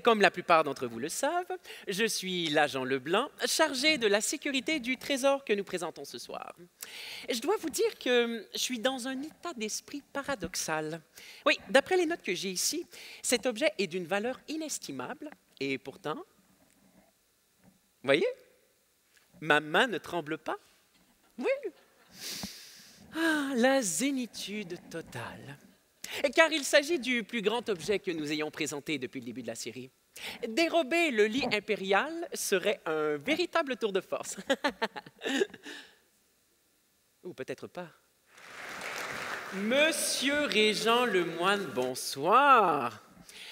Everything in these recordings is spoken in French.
Comme la plupart d'entre vous le savent, je suis l'agent Leblanc, chargé de la sécurité du trésor que nous présentons ce soir. Je dois vous dire que je suis dans un état d'esprit paradoxal. Oui, d'après les notes que j'ai ici, cet objet est d'une valeur inestimable, et pourtant, voyez, ma main ne tremble pas. Oui. Ah, la zénitude totale. Car il s'agit du plus grand objet que nous ayons présenté depuis le début de la série. Dérober le lit impérial serait un véritable tour de force. Ou peut-être pas. Monsieur Régent Lemoine, bonsoir.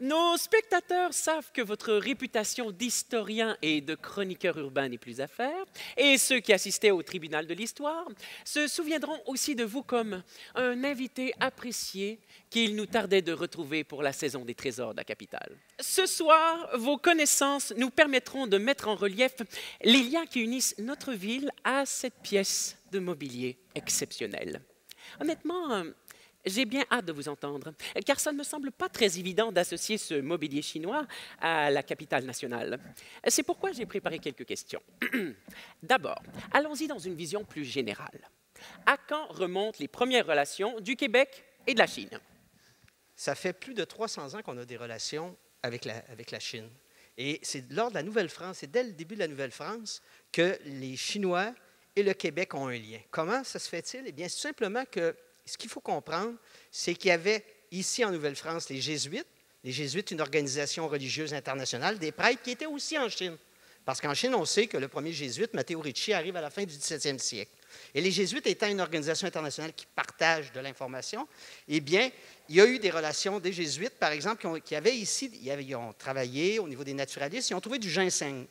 Nos spectateurs savent que votre réputation d'historien et de chroniqueur urbain n'est plus à faire, et ceux qui assistaient au tribunal de l'histoire se souviendront aussi de vous comme un invité apprécié qu'il nous tardait de retrouver pour la saison des trésors de la capitale. Ce soir, vos connaissances nous permettront de mettre en relief les liens qui unissent notre ville à cette pièce de mobilier exceptionnelle. Honnêtement, j'ai bien hâte de vous entendre, car ça ne me semble pas très évident d'associer ce mobilier chinois à la capitale nationale. C'est pourquoi j'ai préparé quelques questions. D'abord, allons-y dans une vision plus générale. À quand remontent les premières relations du Québec et de la Chine? Ça fait plus de 300 ans qu'on a des relations avec la Chine. Et c'est lors de la Nouvelle-France, c'est dès le début de la Nouvelle-France que les Chinois et le Québec ont un lien. Comment ça se fait-il? Eh bien, c'est simplement que ce qu'il faut comprendre, c'est qu'il y avait ici en Nouvelle-France les Jésuites, une organisation religieuse internationale, des prêtres qui étaient aussi en Chine. Parce qu'en Chine, on sait que le premier jésuite, Matteo Ricci, arrive à la fin du 17e siècle. Et les Jésuites étant une organisation internationale qui partage de l'information, eh bien, il y a eu des relations des Jésuites, par exemple, qui avaient ici, ils ont travaillé au niveau des naturalistes, ils ont trouvé du ginseng.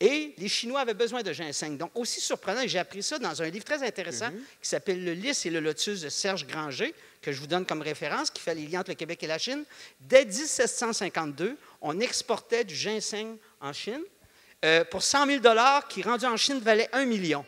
Et les Chinois avaient besoin de ginseng. Donc, aussi surprenant, et j'ai appris ça dans un livre très intéressant qui s'appelle « Le lys et le lotus » de Serge Granger, que je vous donne comme référence, qui fait les liens entre le Québec et la Chine. Dès 1752, on exportait du ginseng en Chine pour 100 000 $ qui, rendu en Chine, valait 1 million.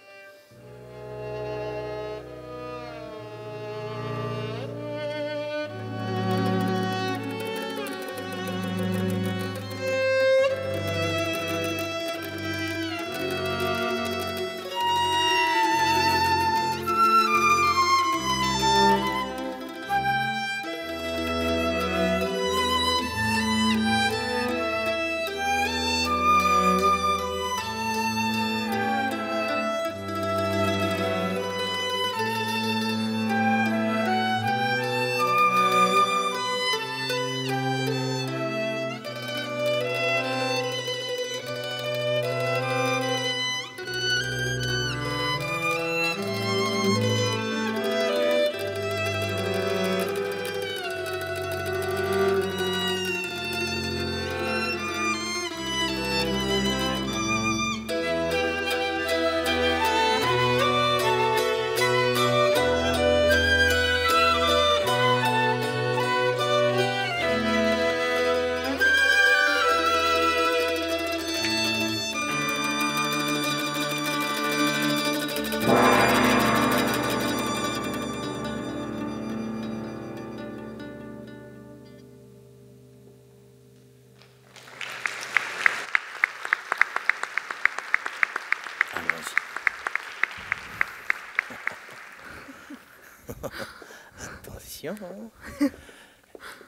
Attention.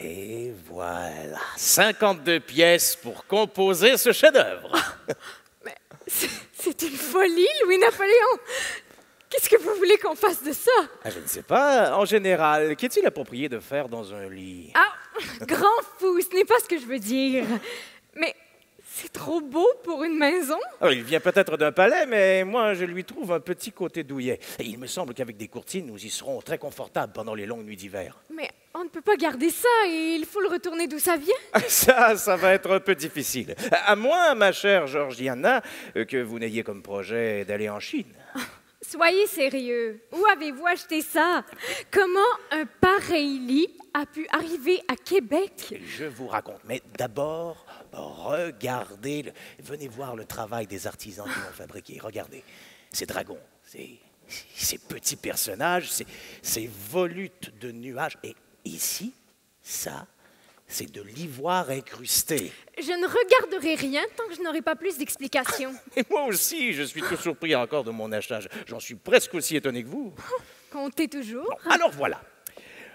Et voilà, 52 pièces pour composer ce chef-d'œuvre. Mais c'est une folie, Louis-Napoléon. Qu'est-ce que vous voulez qu'on fasse de ça? Ah, je ne sais pas. En général, qu'est-il approprié de faire dans un lit? Ah, grand fou, ce n'est pas ce que je veux dire. Mais c'est trop beau pour une maison. Oh, il vient peut-être d'un palais, mais moi, je lui trouve un petit côté douillet. Et il me semble qu'avec des courtines, nous y serons très confortables pendant les longues nuits d'hiver. Mais on ne peut pas garder ça et il faut le retourner d'où ça vient. Ça va être un peu difficile. À moins, ma chère Georgiana, que vous n'ayez comme projet d'aller en Chine. Soyez sérieux. Où avez-vous acheté ça? Comment un pareil lit a pu arriver à Québec? Je vous raconte, mais d'abord, regardez, venez voir le travail des artisans qui l'ont fabriqué. Regardez, ces dragons, ces petits personnages, ces volutes de nuages. Et ici, ça C'est de l'ivoire incrusté. Je ne regarderai rien tant que je n'aurai pas plus d'explications. Et moi aussi, je suis tout surpris encore de mon achetage. J'en suis presque aussi étonné que vous. Comptez toujours. Bon, alors voilà.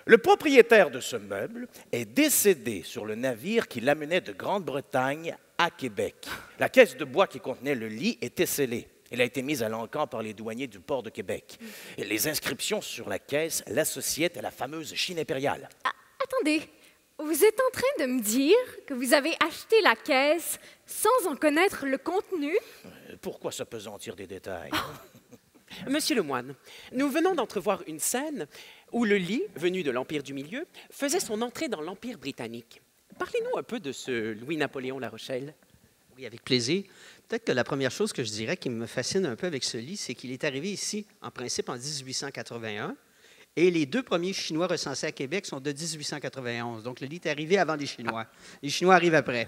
Le propriétaire de ce meuble est décédé sur le navire qui l'amenait de Grande-Bretagne à Québec. La caisse de bois qui contenait le lit était scellée. Elle a été mise à l'encan par les douaniers du port de Québec. Et les inscriptions sur la caisse l'associaient à la fameuse Chine impériale. Ah, attendez, vous êtes en train de me dire que vous avez acheté la caisse sans en connaître le contenu? Pourquoi s'apesantir des détails? Monsieur le moine, nous venons d'entrevoir une scène où le lit, venu de l'Empire du Milieu, faisait son entrée dans l'Empire britannique. Parlez-nous un peu de ce Louis-Napoléon La Rochelle. Oui, avec plaisir. Peut-être que la première chose que je dirais qui me fascine un peu avec ce lit, c'est qu'il est arrivé ici, en principe, en 1881. Et les 2 premiers Chinois recensés à Québec sont de 1891. Donc, le lit est arrivé avant les Chinois. Les Chinois arrivent après.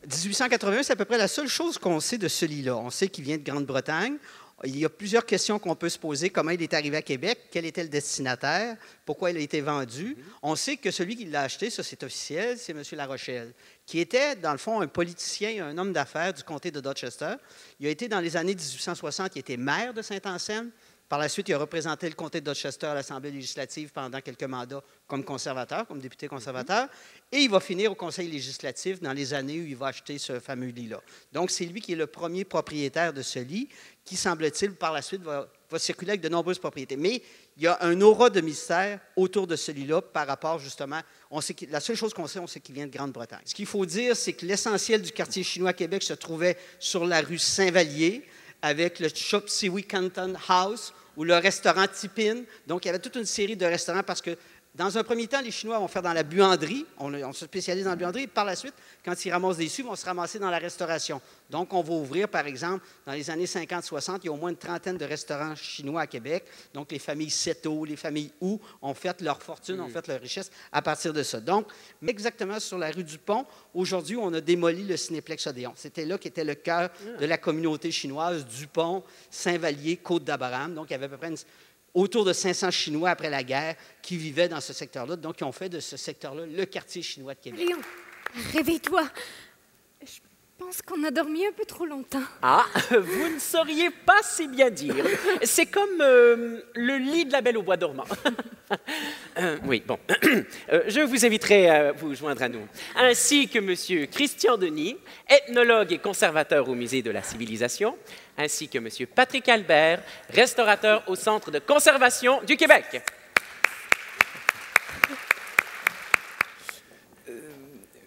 1881, c'est à peu près la seule chose qu'on sait de ce lit-là. On sait qu'il vient de Grande-Bretagne. Il y a plusieurs questions qu'on peut se poser. Comment il est arrivé à Québec? Quel était le destinataire? Pourquoi il a été vendu? On sait que celui qui l'a acheté, ça c'est officiel, c'est M. La Rochelle, qui était, dans le fond, un politicien, un homme d'affaires du comté de Dorchester. Il a été, dans les années 1860, il était maire de Saint-Anselme. Par la suite, il a représenté le comté de Dorchester à l'Assemblée législative pendant quelques mandats comme conservateur, comme député conservateur. Et il va finir au Conseil législatif dans les années où il va acheter ce fameux lit-là. Donc, c'est lui qui est le premier propriétaire de ce lit, qui, semble-t-il, par la suite, va circuler avec de nombreuses propriétés. Mais il y a un aura de mystère autour de ce lit-là par rapport, justement, la seule chose qu'on sait, on sait qu'il vient de Grande-Bretagne. Ce qu'il faut dire, c'est que l'essentiel du quartier chinois à Québec se trouvait sur la rue Saint-Vallier, avec le Chop Suey Canton House ou le restaurant Tipin. Donc, il y avait toute une série de restaurants parce que, dans un premier temps, les Chinois vont faire dans la buanderie. On se spécialise dans la buanderie. Par la suite, quand ils ramassent des sous, ils vont se ramasser dans la restauration. Donc, on va ouvrir, par exemple, dans les années 50-60, il y a au moins une trentaine de restaurants chinois à Québec. Donc, les familles Seto, les familles Hu ont fait leur fortune, ont fait leur richesse à partir de ça. Donc, exactement sur la rue du Pont, aujourd'hui, on a démoli le Cinéplex Odéon. C'était là qu'était le cœur de la communauté chinoise, Dupont, Saint-Vallier, Côte-d'Abraham. Donc, il y avait à peu près autour de 500 Chinois après la guerre qui vivaient dans ce secteur-là. Donc, ils ont fait de ce secteur-là le quartier chinois de Québec. Léon, réveille-toi. Je pense qu'on a dormi un peu trop longtemps. Ah, vous ne sauriez pas si bien dire. C'est comme le lit de la Belle au bois dormant. Oui, bon. Je vous inviterai à vous joindre à nous, ainsi que M. Christian Denis, ethnologue et conservateur au Musée de la Civilisation, ainsi que M. Patrick Albert, restaurateur au Centre de conservation du Québec.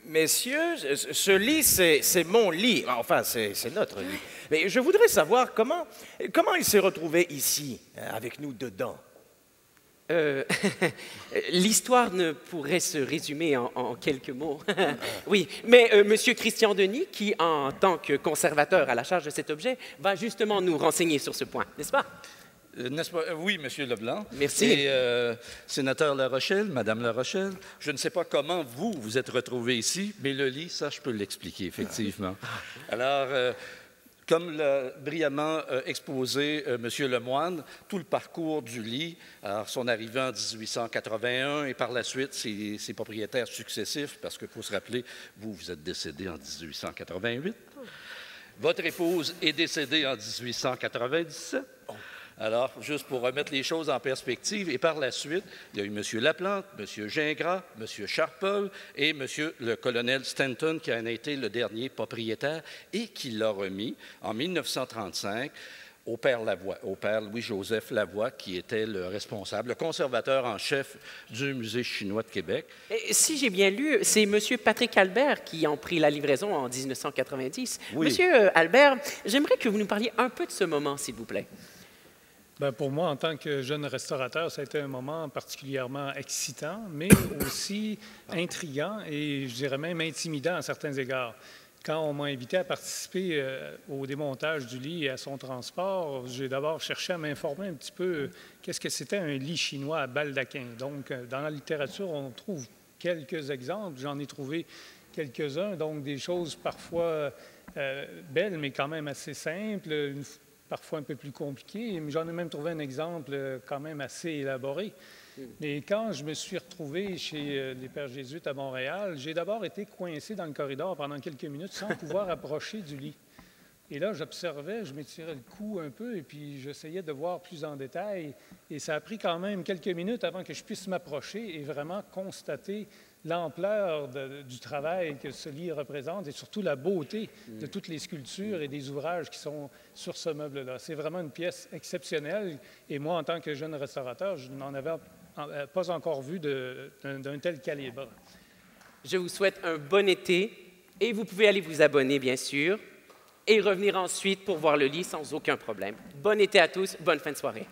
Messieurs, ce lit, c'est mon lit. Enfin, c'est notre lit. Mais je voudrais savoir comment il s'est retrouvé ici, avec nous dedans. L'histoire ne pourrait se résumer en quelques mots. Oui, mais M. Christian Denis, qui, en tant que conservateur à la charge de cet objet, va justement nous renseigner sur ce point, n'est-ce pas? N'est-ce pas? Oui, M. Leblanc. Merci. Et sénateur La Rochelle, Madame La Rochelle, je ne sais pas comment vous êtes retrouvés ici, mais le lit, ça, je peux l'expliquer, effectivement. Alors, comme l'a brillamment exposé M. Lemoine, tout le parcours du lit, alors son arrivée en 1881 et par la suite ses propriétaires successifs, parce qu'il faut se rappeler, vous êtes décédé en 1888. Votre épouse est décédée en 1897. Alors, juste pour remettre les choses en perspective, et par la suite, il y a eu M. Laplante, M. Gingras, M. Charpol et M. le colonel Stanton, qui en a été le dernier propriétaire et qui l'a remis en 1935 au père Lavoie, au père Louis-Joseph Lavoie, qui était le responsable, le conservateur en chef du Musée chinois de Québec. Et si j'ai bien lu, c'est M. Patrick Albert qui en prit la livraison en 1990. Oui. Monsieur Albert, j'aimerais que vous nous parliez un peu de ce moment, s'il vous plaît. Bien, pour moi, en tant que jeune restaurateur, ça a été un moment particulièrement excitant, mais aussi intriguant et je dirais même intimidant à certains égards. Quand on m'a invité à participer au démontage du lit et à son transport, j'ai d'abord cherché à m'informer un petit peu qu'est-ce que c'était un lit chinois à baldaquin. Donc, dans la littérature, on trouve quelques exemples. J'en ai trouvé quelques-uns, donc des choses parfois belles, mais quand même assez simples, parfois un peu plus compliqué, mais j'en ai même trouvé un exemple quand même assez élaboré. Mais quand je me suis retrouvé chez les Pères jésuites à Montréal, j'ai d'abord été coincé dans le corridor pendant quelques minutes sans pouvoir approcher du lit. Et là, j'observais, je m'étirais le cou un peu et puis j'essayais de voir plus en détail. Et ça a pris quand même quelques minutes avant que je puisse m'approcher et vraiment constater l'ampleur du travail que ce lit représente et surtout la beauté de toutes les sculptures et des ouvrages qui sont sur ce meuble-là. C'est vraiment une pièce exceptionnelle. Et moi, en tant que jeune restaurateur, je n'en avais pas encore vu d'un tel calibre. Je vous souhaite un bon été et vous pouvez aller vous abonner, bien sûr, et revenir ensuite pour voir le lit sans aucun problème. Bon été à tous, bonne fin de soirée.